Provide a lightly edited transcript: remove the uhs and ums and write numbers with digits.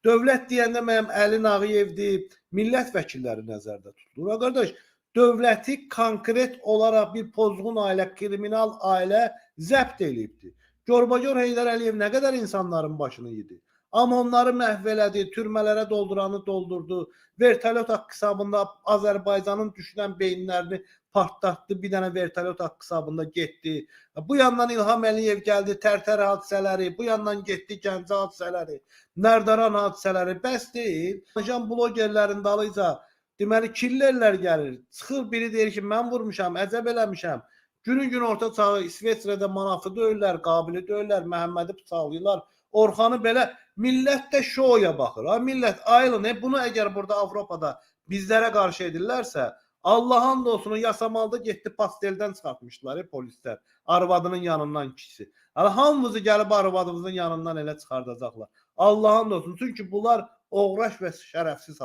Dövlət deyəndə mənim Əli Nağıyevdir, millət vəkilləri nəzərdə tutulur. Qardaş, dövləti konkret olaraq bir pozğun ailə, kriminal ailə zəbt eləyibdir. Gorbagor Heydər Əliyev nə qədər insanların başını yedi. Amma onları məhv elədi, türmələrə dolduranı doldurdu. Vertolyot haqqı hesabında Azərbaycanın düşünən beyinlərini partlatdı, bir dənə vertolyot haqqı hesabında getdi. Bu yandan İlham Əliyev gəldi, Tərtər hadisələri, bu yandan getdi Gəncə hadisələri, Nərdaran hadisələri, bəs deyil. Can blogerlərin dalıyca deməli killerlər gəlir. Çıxır biri deyir ki, mən vurmuşam, əcəb eləmişəm. Günün orta çağı İsveçrədə manafı döyürlər, Qabili döyürlər, Məhəmmədi bıçaqlayırlar. Orxanı belə millət də şoya baxır. Ha millət ayılın. Bunu əgər burada Avropada bizlərə qarşı edirlərsə, Allah'ın olsun yasamalda getdi pasteldən çıxartmışlar polislər. Arvadının yanından kişisi. Hamımızı gəlib arvadımızın yanından elə çıxardacaqlar. Allah'ın olsun. Çünki bunlar oğraş və şərəfsiz